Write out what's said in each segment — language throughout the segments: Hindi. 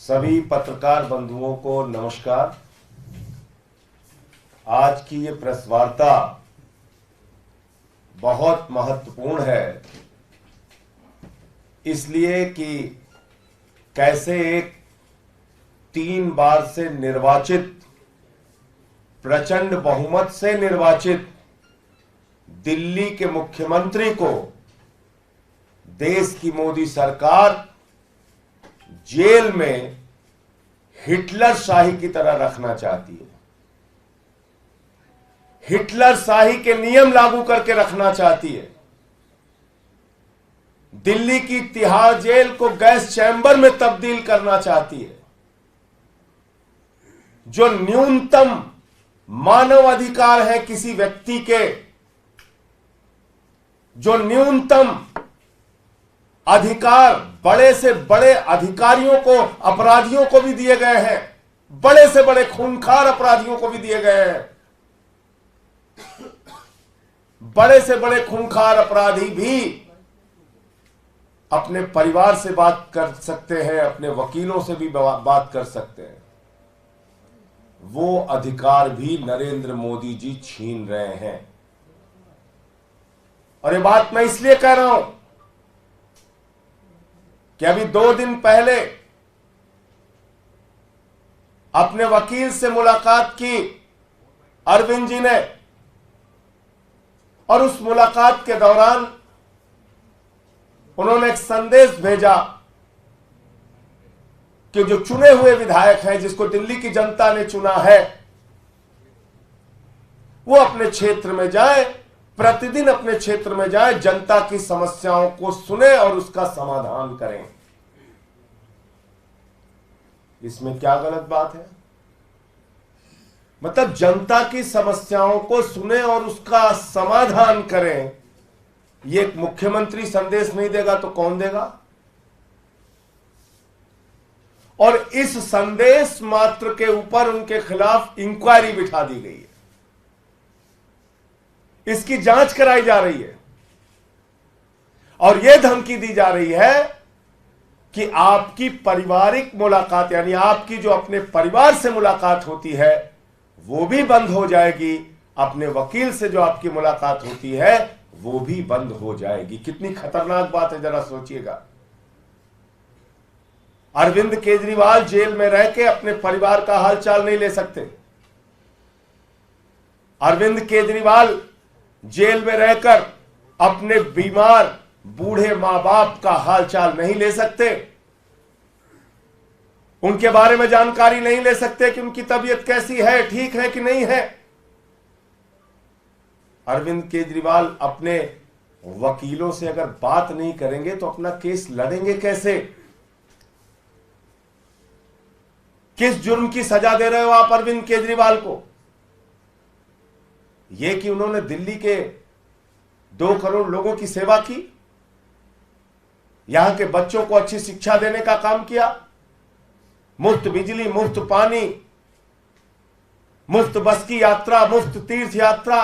सभी पत्रकार बंधुओं को नमस्कार। आज की ये प्रेस वार्ता बहुत महत्वपूर्ण है, इसलिए कि कैसे एक 3 बार से निर्वाचित, प्रचंड बहुमत से निर्वाचित दिल्ली के मुख्यमंत्री को देश की मोदी सरकार जेल में हिटलर शाही की तरह रखना चाहती है। हिटलर शाही के नियम लागू करके रखना चाहती है। दिल्ली की तिहाड़ जेल को गैस चैम्बर में तब्दील करना चाहती है। जो न्यूनतम मानव अधिकार है किसी व्यक्ति के, जो न्यूनतम अधिकार बड़े से बड़े अधिकारियों को, अपराधियों को भी दिए गए हैं, बड़े से बड़े खूंखार अपराधियों को भी दिए गए हैं। बड़े से बड़े खूंखार अपराधी भी अपने परिवार से बात कर सकते हैं, अपने वकीलों से भी बात कर सकते हैं। वो अधिकार भी नरेंद्र मोदी जी छीन रहे हैं। और ये बात मैं इसलिए कह रहा हूं कि अभी 2 दिन पहले अपने वकील से मुलाकात की अरविंद जी ने, और उस मुलाकात के दौरान उन्होंने एक संदेश भेजा कि जो चुने हुए विधायक हैं, जिसको दिल्ली की जनता ने चुना है, वो अपने क्षेत्र में जाए, प्रतिदिन अपने क्षेत्र में जाए, जनता की समस्याओं को सुने और उसका समाधान करें। इसमें क्या गलत बात है? मतलब जनता की समस्याओं को सुने और उसका समाधान करें। ये एक मुख्यमंत्री संदेश नहीं देगा तो कौन देगा? और इस संदेश मात्र के ऊपर उनके खिलाफ इंक्वायरी बिठा दी गई है। इसकी जांच कराई जा रही है और यह धमकी दी जा रही है कि आपकी पारिवारिक मुलाकात, यानी आपकी जो अपने परिवार से मुलाकात होती है, वो भी बंद हो जाएगी। अपने वकील से जो आपकी मुलाकात होती है वो भी बंद हो जाएगी। कितनी खतरनाक बात है, जरा सोचिएगा। अरविंद केजरीवाल जेल में रह के अपने परिवार का हालचाल नहीं ले सकते। अरविंद केजरीवाल जेल में रहकर अपने बीमार बूढ़े मां बाप का हालचाल नहीं ले सकते। उनके बारे में जानकारी नहीं ले सकते कि उनकी तबीयत कैसी है, ठीक है कि नहीं है। अरविंद केजरीवाल अपने वकीलों से अगर बात नहीं करेंगे तो अपना केस लड़ेंगे कैसे? किस जुर्म की सजा दे रहे हो आप अरविंद केजरीवाल को? यह कि उन्होंने दिल्ली के 2 करोड़ लोगों की सेवा की, यहां के बच्चों को अच्छी शिक्षा देने का काम किया, मुफ्त बिजली, मुफ्त पानी, मुफ्त बस की यात्रा, मुफ्त तीर्थ यात्रा,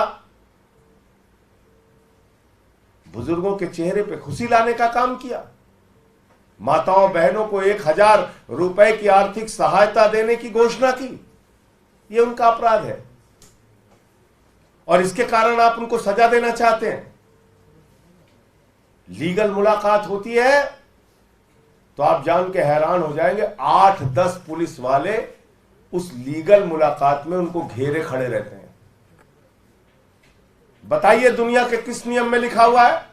बुजुर्गों के चेहरे पे खुशी लाने का काम किया, माताओं बहनों को 1000 रुपए की आर्थिक सहायता देने की घोषणा की। यह उनका अपराध है और इसके कारण आप उनको सजा देना चाहते हैं। लीगल मुलाकात होती है तो आप जान के हैरान हो जाएंगे, 8-10 पुलिस वाले उस लीगल मुलाकात में उनको घेरे खड़े रहते हैं। बताइए दुनिया के किस नियम में लिखा हुआ है?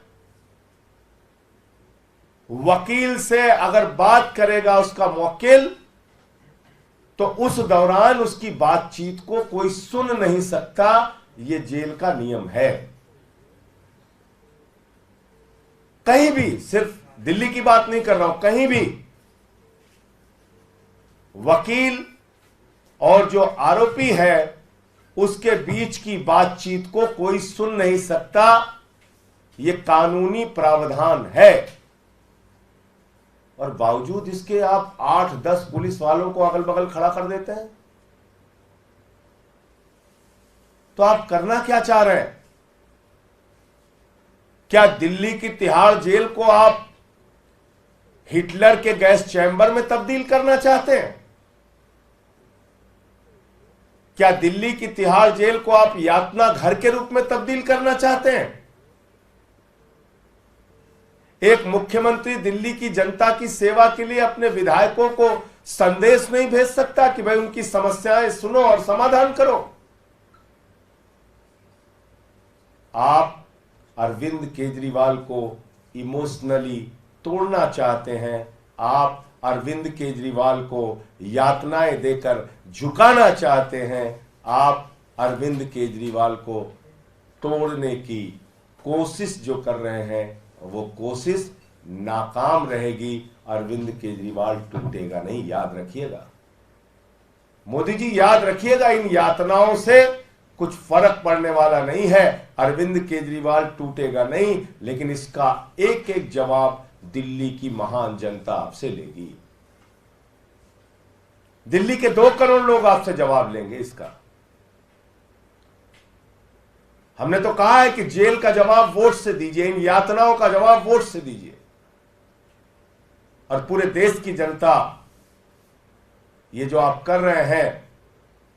वकील से अगर बात करेगा उसका मुवक्किल, तो उस दौरान उसकी बातचीत को कोई सुन नहीं सकता। यह जेल का नियम है। कहीं भी, सिर्फ दिल्ली की बात नहीं कर रहा हूं, कहीं भी वकील और जो आरोपी है उसके बीच की बातचीत को कोई सुन नहीं सकता। यह कानूनी प्रावधान है और बावजूद इसके आप 8-10 पुलिस वालों को अगल बगल खड़ा कर देते हैं। तो आप करना क्या चाह रहे हैं? क्या दिल्ली की तिहाड़ जेल को आप हिटलर के गैस चैम्बर में तब्दील करना चाहते हैं? क्या दिल्ली की तिहाड़ जेल को आप यातना घर के रूप में तब्दील करना चाहते हैं? एक मुख्यमंत्री दिल्ली की जनता की सेवा के लिए अपने विधायकों को संदेश नहीं भेज सकता कि भाई उनकी समस्याएं सुनो और समाधान करो? आप अरविंद केजरीवाल को इमोशनली तोड़ना चाहते हैं। आप अरविंद केजरीवाल को यातनाएं देकर झुकाना चाहते हैं। आप अरविंद केजरीवाल को तोड़ने की कोशिश जो कर रहे हैं वो कोशिश नाकाम रहेगी। अरविंद केजरीवाल टूटेगा नहीं, याद रखिएगा। मोदी जी याद रखिएगा, इन यातनाओं से कुछ फर्क पड़ने वाला नहीं है। अरविंद केजरीवाल टूटेगा नहीं, लेकिन इसका एक एक जवाब दिल्ली की महान जनता आपसे लेगी। दिल्ली के 2 करोड़ लोग आपसे जवाब लेंगे इसका। हमने तो कहा है कि जेल का जवाब वोट से दीजिए, इन यातनाओं का जवाब वोट से दीजिए, और पूरे देश की जनता ये जो आप कर रहे हैं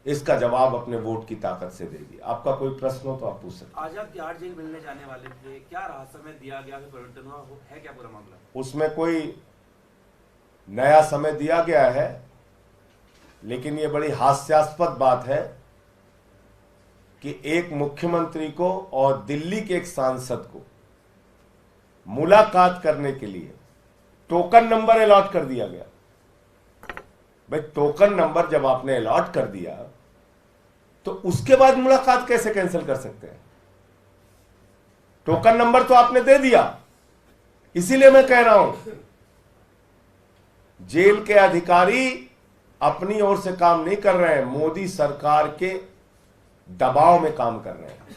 इसका जवाब अपने वोट की ताकत से देगी। आपका कोई प्रश्न हो तो आप पूछ सकते हैं। आज आप तिहाड़ जेल मिलने जाने वाले थे, क्या राहत समय दिया गया, परिवर्तन हुआ है क्या पूरा मामला? उसमें कोई नया समय दिया गया है, लेकिन ये बड़ी हास्यास्पद बात है कि एक मुख्यमंत्री को और दिल्ली के एक सांसद को मुलाकात करने के लिए टोकन नंबर अलॉट कर दिया गया। भाई टोकन नंबर जब आपने अलॉट कर दिया तो उसके बाद मुलाकात कैसे कैंसिल कर सकते हैं? टोकन नंबर तो आपने दे दिया। इसीलिए मैं कह रहा हूं, जेल के अधिकारी अपनी ओर से काम नहीं कर रहे हैं, मोदी सरकार के दबाव में काम कर रहे हैं।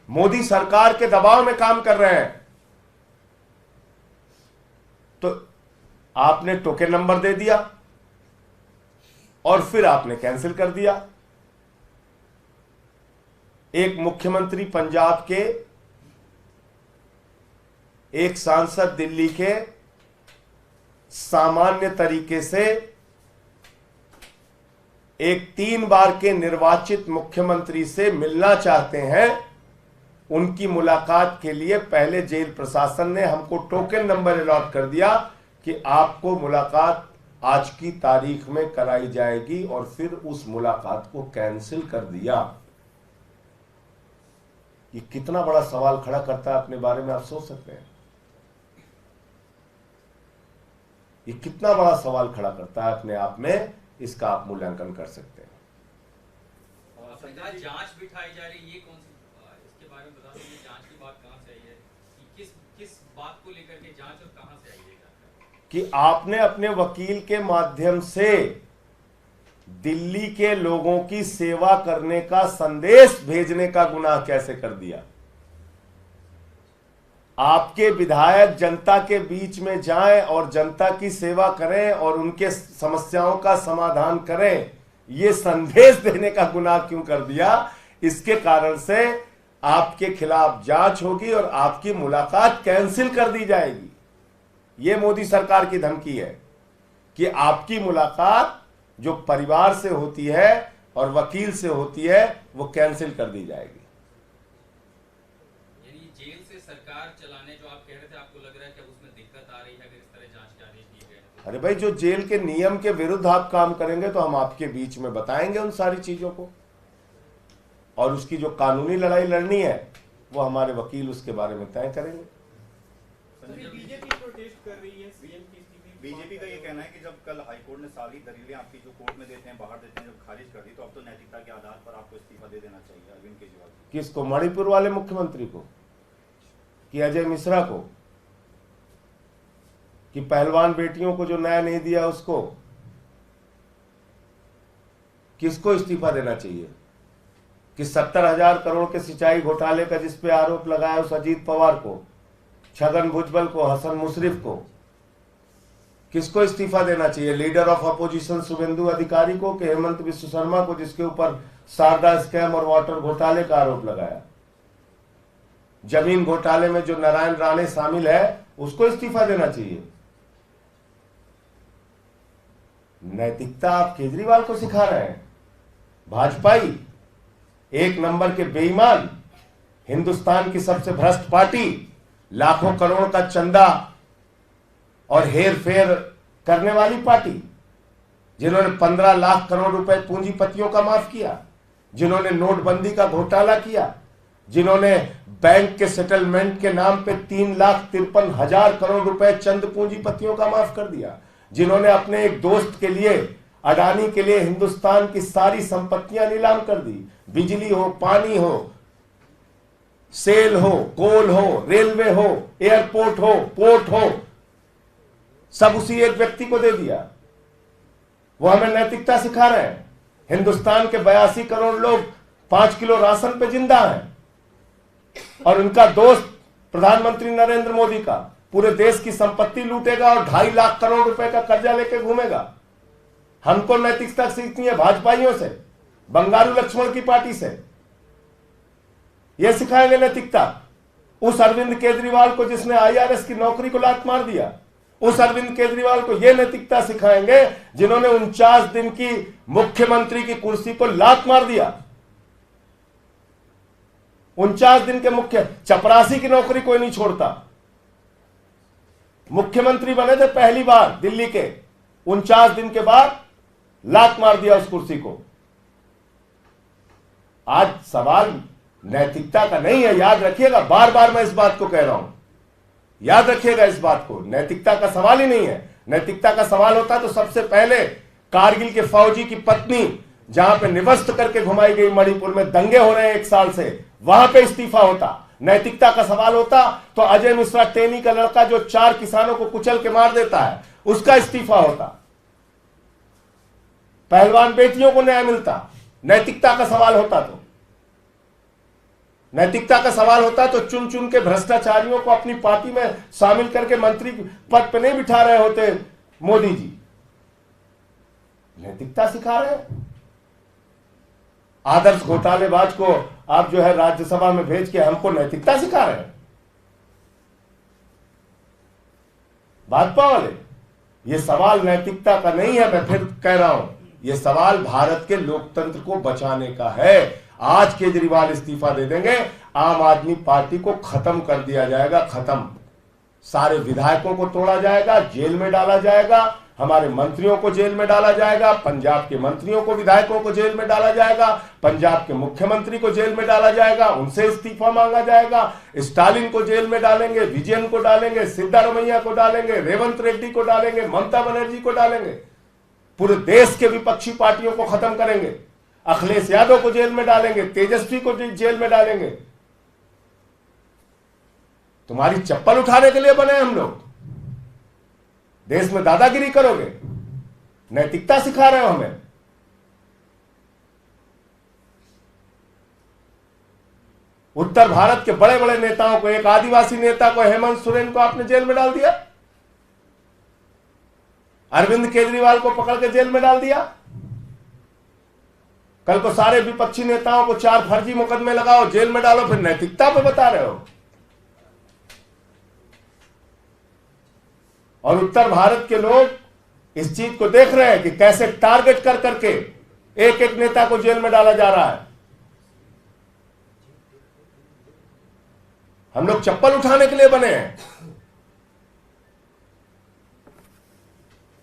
मोदी सरकार के दबाव में काम कर रहे हैं। तो आपने टोकन नंबर दे दिया और फिर आपने कैंसिल कर दिया। एक मुख्यमंत्री पंजाब के, एक सांसद दिल्ली के सामान्य तरीके से एक 3 बार के निर्वाचित मुख्यमंत्री से मिलना चाहते हैं। उनकी मुलाकात के लिए पहले जेल प्रशासन ने हमको टोकन नंबर अलॉट कर दिया कि आपको मुलाकात आज की तारीख में कराई जाएगी, और फिर उस मुलाकात को कैंसिल कर दिया। ये कितना बड़ा सवाल खड़ा करता है अपने बारे में, आप सोच सकते हैं? ये कितना बड़ा सवाल खड़ा करता है अपने आप में, इसका आप मूल्यांकन कर सकते हैं। जांच बिठाई जा रही है, ये कौन सी, इसके बारे में बता दीजिए। जांच की बात कहां से आई है, किस बात को लेकर के जांच और कहां से आई है? कि आपने अपने वकील के माध्यम से दिल्ली के लोगों की सेवा करने का संदेश भेजने का गुनाह कैसे कर दिया? आपके विधायक जनता के बीच में जाएं और जनता की सेवा करें और उनके समस्याओं का समाधान करें, यह संदेश देने का गुनाह क्यों कर दिया? इसके कारण से आपके खिलाफ जांच होगी और आपकी मुलाकात कैंसिल कर दी जाएगी। यह मोदी सरकार की धमकी है कि आपकी मुलाकात जो परिवार से होती है और वकील से होती है वो कैंसिल कर दी जाएगी। यानी जेल से सरकार चलाने जो आप कह रहे थे, आपको लग रहा है कि उसमें दिक्कत आ रही है अगर इस तरह जांच के आदेश दिए गए तो? अरे भाई, जो जेल के नियम के विरुद्ध आप काम करेंगे तो हम आपके बीच में बताएंगे उन सारी चीजों को, और उसकी जो कानूनी लड़ाई लड़नी है वो हमारे वकील उसके बारे में तय करेंगे। बीजेपी प्रोटेस्ट कर रही है सीएम की स्थिति। बीजेपी का ये कहना है कि जब कल हाईकोर्ट ने सारी दलीलें आपकी जो कोर्ट में देते हैं, बाहर देते हैं, जब खारिज कर दी, तो अब तो नैतिकता के आधार पर आपको इस्तीफा दे देना चाहिए अरविंद केजरीवाल। किसको? मणिपुर वाले मुख्यमंत्री को, कि अजय मिश्रा को, कि पहलवान बेटियों को जो न्याय नहीं दिया उसको? किसको इस्तीफा देना चाहिए? कि 70,000 करोड़ के सिंचाई घोटाले का जिस पे आरोप लगाया उस अजीत पवार को, छगन भुजबल को, हसन मुशर्रफ को? किसको इस्तीफा देना चाहिए? लीडर ऑफ अपोजिशन शुभेंदु अधिकारी को, कि हेमंत बिश्व शर्मा को, जिसके ऊपर शारदा स्कैम और वाटर घोटाले का आरोप लगाया? जमीन घोटाले में जो नारायण राणे शामिल है उसको इस्तीफा देना चाहिए। नैतिकता आप केजरीवाल को सिखा रहे हैं। भाजपाई, एक नंबर के बेईमान, हिंदुस्तान की सबसे भ्रष्ट पार्टी, लाखों करोड़ का चंदा और हेर फेर करने वाली पार्टी, जिन्होंने 15 लाख करोड़ रुपए पूंजीपतियों का माफ किया, जिन्होंने नोटबंदी का घोटाला किया, जिन्होंने बैंक के सेटलमेंट के नाम पे 3,53,000 करोड़ रुपए चंद पूंजीपतियों का माफ कर दिया, जिन्होंने अपने एक दोस्त के लिए, अडानी के लिए हिंदुस्तान की सारी संपत्तियां नीलाम कर दी। बिजली हो, पानी हो, सेल हो, कोल हो, रेलवे हो, एयरपोर्ट हो, पोर्ट हो, सब उसी एक व्यक्ति को दे दिया। वो हमें नैतिकता सिखा रहे हैं। हिंदुस्तान के 82 करोड़ लोग 5 किलो राशन पे जिंदा हैं, और उनका दोस्त प्रधानमंत्री नरेंद्र मोदी का पूरे देश की संपत्ति लूटेगा और 2.5 लाख करोड़ रुपए का कर्जा लेके घूमेगा। हमको नैतिकता सीखनी है भाजपाइयों से, बंगारू लक्ष्मण की पार्टी से। यह सिखाएंगे नैतिकता। उस अरविंद केजरीवाल को जिसने IRS की नौकरी को लात मार दिया, उस अरविंद केजरीवाल को यह नैतिकता सिखाएंगे जिन्होंने 49 दिन की मुख्यमंत्री की कुर्सी को लात मार दिया। 49 दिन के मुख्य, चपरासी की नौकरी कोई नहीं छोड़ता। मुख्यमंत्री बने थे पहली बार दिल्ली के, 49 दिन के बाद लात मार दिया उस कुर्सी को। आज सवाल नैतिकता का नहीं है, याद रखिएगा। बार बार मैं इस बात को कह रहा हूं, याद रखिएगा इस बात को। नैतिकता का सवाल ही नहीं है। नैतिकता का सवाल होता तो सबसे पहले कारगिल के फौजी की पत्नी, जहां पे निवस्त करके घुमाई गई, मणिपुर में दंगे हो रहे हैं 1 साल से, वहां पे इस्तीफा होता। नैतिकता का सवाल होता तो अजय मिश्रा टेनी का लड़का जो 4 किसानों को कुचल के मार देता है, उसका इस्तीफा होता। पहलवान बेटियों को न्याय मिलता। नैतिकता का सवाल होता तो, नैतिकता का सवाल होता तो चुन चुन के भ्रष्टाचारियों को अपनी पार्टी में शामिल करके मंत्री पद पे नहीं बिठा रहे होते मोदी जी। नैतिकता सिखा रहे हैं। आदर्श घोटालेबाज को आप जो है राज्यसभा में भेज के हमको नैतिकता सिखा रहे हैं भाजपा वाले। ये सवाल नैतिकता का नहीं है, मैं फिर कह रहा हूं, ये सवाल भारत के लोकतंत्र को बचाने का है। आज केजरीवाल इस्तीफा दे देंगे, आम आदमी पार्टी को खत्म कर दिया जाएगा, खत्म। सारे विधायकों को तोड़ा जाएगा, जेल में डाला जाएगा, हमारे मंत्रियों को जेल में डाला जाएगा, पंजाब के मंत्रियों को, विधायकों को जेल में डाला जाएगा, पंजाब के मुख्यमंत्री को जेल में डाला जाएगा, उनसे इस्तीफा मांगा जाएगा, स्टालिन को जेल में डालेंगे, विजयन को डालेंगे, सिद्धारमैया को डालेंगे, रेवंत रेड्डी को डालेंगे, ममता बनर्जी को डालेंगे, पूरे देश के विपक्षी पार्टियों को खत्म करेंगे, अखिलेश यादव को जेल में डालेंगे, तेजस्वी को जेल में डालेंगे। तुम्हारी चप्पल उठाने के लिए बने हम लोग? देश में दादागिरी करोगे? नैतिकता सिखा रहे हो हमें। उत्तर भारत के बड़े बड़े नेताओं को, एक आदिवासी नेता को, हेमंत सोरेन को आपने जेल में डाल दिया, अरविंद केजरीवाल को पकड़ के जेल में डाल दिया। कल को सारे विपक्षी नेताओं को 4 फर्जी मुकदमे लगाओ, जेल में डालो, फिर नैतिकता पे बता रहे हो। और उत्तर भारत के लोग इस चीज को देख रहे हैं कि कैसे टारगेट कर करके एक एक नेता को जेल में डाला जा रहा है। हम लोग चप्पल उठाने के लिए बने हैं।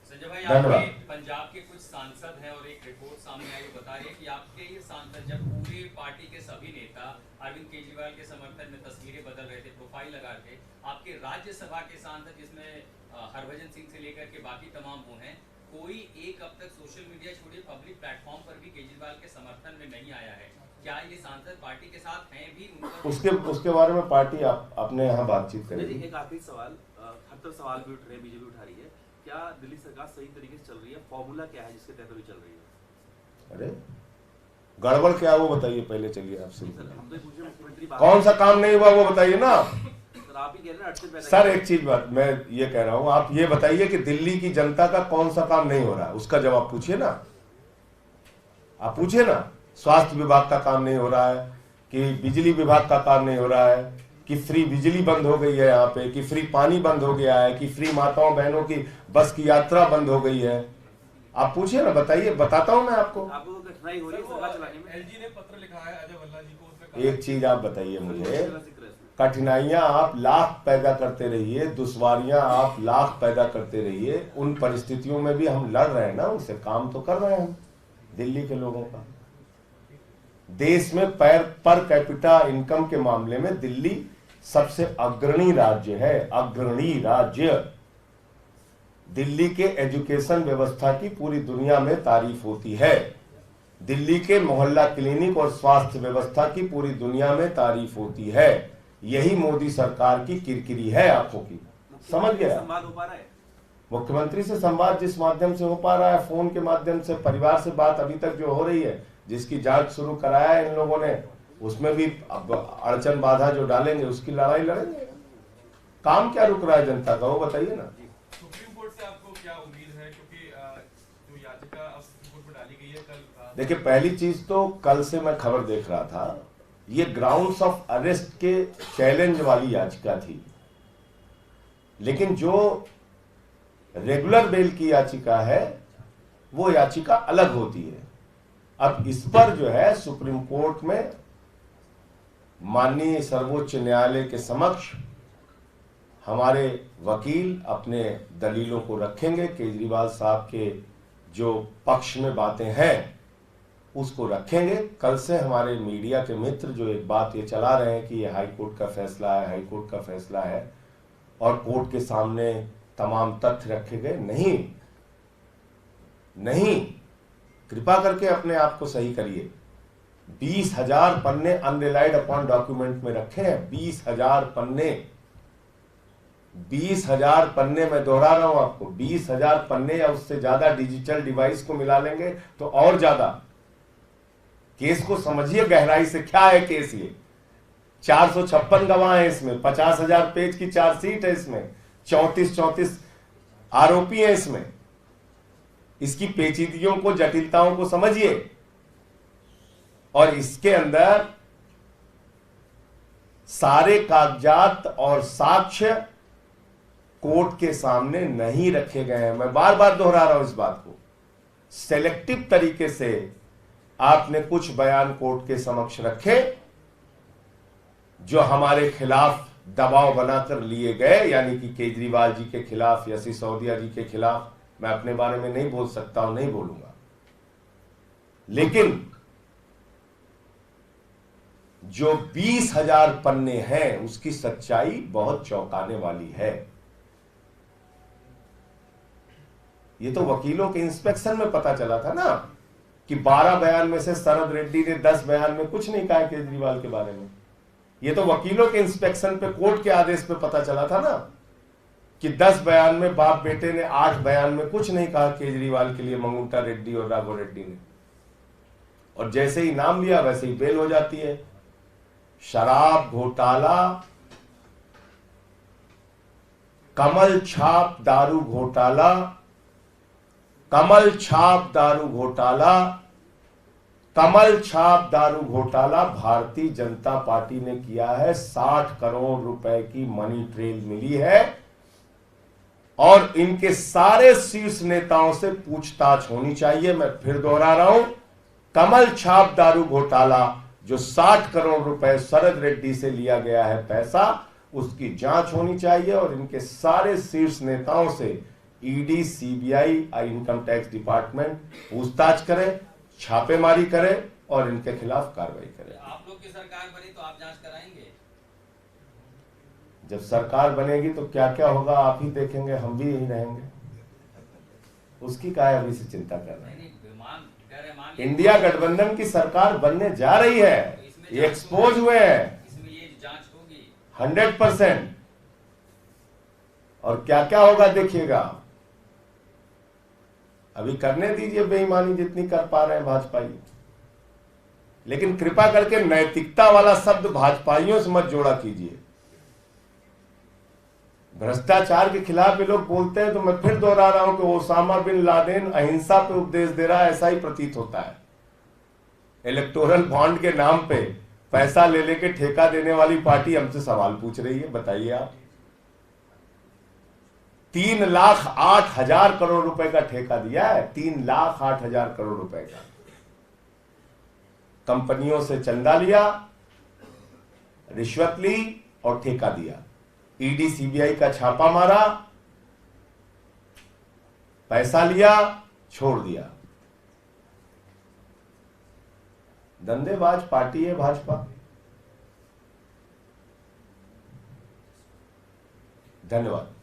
संजय भाई, आपके पंजाब के कुछ सांसद हैं और एक रिपोर्ट सामने आई बता रही है कि आपके ये सांसद जब पूरी पार्टी के सभी नेता अरविंद केजरीवाल के समर्थन में तस्वीरें बदल रहे थे, प्रोफाइल लगा के, आपके राज्यसभा के सांसद जिसमें हरभजन सिंह से लेकर के बाकी तमाम वो हैं, कोई एक अब तक सोशल मीडिया छोड़िए पब्लिक प्लेटफॉर्म पर भी केजरीवाल के समर्थन में नहीं आया है। क्या ये सांसद पार्टी के साथ हैं भी? उसके बारे में पार्टी अपने यहाँ बातचीत करेगी। एक आखिरी सवाल, हर तरफ सवाल भी उठ रहे हैं, बीजेपी उठा रही है, क्या दिल्ली सरकार सही तरीके से चल रही है? फॉर्मूला क्या है जिसके तहत अभी चल रही है? अरे गड़बड़ क्या है वो बताइए पहले। चलिए आपसे हम तो पूछ रहे मुख्यमंत्री कौन सा काम नहीं हुआ वो बताइए ना आप ही कह रहे हैं। सर एक चीज बात मैं ये कह रहा हूं, आप ये बताइए कि दिल्ली की जनता का कौन सा काम नहीं हो रहा है, उसका जवाब पूछिए ना। आप पूछिए ना, स्वास्थ्य विभाग का काम नहीं हो रहा है, कि बिजली विभाग का काम नहीं हो रहा है, कि फ्री बिजली बंद हो गई है यहाँ पे, कि फ्री पानी बंद हो गया है, कि फ्री माताओं बहनों की बस की यात्रा बंद हो गई है। आप पूछिए ना, बताइए, बताता हूं मैं आपको। आपको कठिनाई हो रही है सरकार चलाने में? एलजी ने पत्र लिखा है अजय भल्ला जी को, उसमें कहा एक चीज आप बताइए मुझे, जिक्र है इसमें। कठिनाइयां आप लाख पैदा करते रहिए, दुश्वारियां आप लाख पैदा करते रहिए, उन परिस्थितियों में भी हम लड़ रहे हैं ना, उनसे काम तो कर रहे हैं हम दिल्ली के लोगों का। देश में पर कैपिटा इनकम के मामले में दिल्ली सबसे अग्रणी राज्य है, अग्रणी राज्य। दिल्ली के एजुकेशन व्यवस्था की पूरी दुनिया में तारीफ होती है, दिल्ली के मोहल्ला क्लिनिक और स्वास्थ्य व्यवस्था की पूरी दुनिया में तारीफ होती है। यही मोदी सरकार की किरकिरी है आंखों की, समझ गया? संवाद हो पा रहा है? मुख्यमंत्री से संवाद जिस माध्यम से हो पा रहा है, फोन के माध्यम से, परिवार से बात अभी तक जो हो रही है, जिसकी जांच शुरू कराया है इन लोगों ने, उसमें भी अड़चन बाधा जो डालेंगे उसकी लड़ाई लड़ेंगे। काम क्या रुक रहा है जनता का, वो बताइए ना। सुप्रीम कोर्ट से आपको क्या उम्मीद है, क्योंकि जो याचिका अब सुप्रीम कोर्ट में डाली गई है कल? देखिए, पहली चीज तो कल से मैं खबर देख रहा था, ये ग्राउंड्स ऑफ अरेस्ट के चैलेंज वाली याचिका थी, लेकिन जो रेगुलर बेल की याचिका है वो याचिका अलग होती है। अब इस पर जो है सुप्रीम कोर्ट में माननीय सर्वोच्च न्यायालय के समक्ष हमारे वकील अपने दलीलों को रखेंगे, केजरीवाल साहब के जो पक्ष में बातें हैं उसको रखेंगे। कल से हमारे मीडिया के मित्र जो एक बात ये चला रहे हैं कि ये हाई कोर्ट का फैसला है, हाई कोर्ट का फैसला है, और कोर्ट के सामने तमाम तथ्य रखे गए, नहीं, कृपा करके अपने आप को सही करिए। 20,000 पन्ने अनरिलाइड अपॉन डॉक्यूमेंट में रखे हैं, 20,000 पन्ने, 20,000 पन्ने, मैं दोहरा रहा हूं आपको, 20,000 पन्ने या उससे ज्यादा डिजिटल डिवाइस को मिला लेंगे तो और ज्यादा। केस को समझिए गहराई से, क्या है केस ये। 456 गवाह है इसमें, 50,000 पेज की चार्जशीट है इसमें, 34 आरोपी है इसमें। इसकी पेचीदगियों को, जटिलताओं को समझिए, और इसके अंदर सारे कागजात और साक्ष्य कोर्ट के सामने नहीं रखे गए हैं। मैं बार बार दोहरा रहा हूं इस बात को। सेलेक्टिव तरीके से आपने कुछ बयान कोर्ट के समक्ष रखे जो हमारे खिलाफ दबाव बनाकर लिए गए, यानी कि केजरीवाल जी के खिलाफ या सिसोदिया जी के खिलाफ। मैं अपने बारे में नहीं बोल सकता हूं, नहीं बोलूंगा, लेकिन जो 20,000 पन्ने हैं उसकी सच्चाई बहुत चौंकाने वाली है। ये तो वकीलों के इंस्पेक्शन में पता चला था ना कि 12 बयान में से शरद रेड्डी ने 10 बयान में कुछ नहीं कहा केजरीवाल के बारे में। ये तो वकीलों के इंस्पेक्शन पे, कोर्ट के आदेश पे पता चला था ना कि 10 बयान में बाप बेटे ने 8 बयान में कुछ नहीं कहा केजरीवाल के लिए, मंगुंटा रेड्डी और राघव रेड्डी ने। और जैसे ही नाम लिया वैसे ही बेल हो जाती है। शराब घोटाला, कमल छाप दारू घोटाला, कमल छाप दारू घोटाला, कमल छाप दारू घोटाला भारतीय जनता पार्टी ने किया है। 60 करोड़ रुपए की मनी ट्रेल मिली है और इनके सारे शीर्ष नेताओं से पूछताछ होनी चाहिए। मैं फिर दोहरा रहा हूं, कमल छाप दारू घोटाला जो 60 करोड़ रुपए शरद रेड्डी से लिया गया है पैसा, उसकी जांच होनी चाहिए और इनके सारे शीर्ष नेताओं से ED, CBI, income tax department पूछताछ करे, छापेमारी करे और इनके खिलाफ कार्रवाई करे। आप लोग की सरकार बनी तो आप जांच कराएंगे? जब सरकार बनेगी तो क्या क्या होगा आप ही देखेंगे, हम भी यही रहेंगे, उसकी काय अभी से चिंता कर रहे हैं। इंडिया गठबंधन की सरकार बनने जा रही है, ये एक्सपोज हुए हैं, इसमें ये जांच होगी 100%। और क्या क्या होगा देखिएगा, अभी करने दीजिए बेईमानी जितनी कर पा रहे हैं भाजपाई, लेकिन कृपा करके नैतिकता वाला शब्द भाजपाइयों से मत जोड़ा कीजिए। भ्रष्टाचार के खिलाफ ये लोग बोलते हैं तो मैं फिर दोहरा रहा हूं कि ओसामा बिन लादेन अहिंसा पे उपदेश दे रहा है, ऐसा ही प्रतीत होता है। इलेक्टोरल बॉन्ड के नाम पे पैसा ले लेके ठेका देने वाली पार्टी हमसे सवाल पूछ रही है, बताइए आप। 3,08,000 करोड़ रुपए का ठेका दिया है, 3,08,000 करोड़ रुपए का। कंपनियों से चंदा लिया, रिश्वत ली और ठेका दिया। ईडी सीबीआई का छापा मारा, पैसा लिया, छोड़ दिया। धंधेबाज पार्टी है भाजपा। धन्यवाद।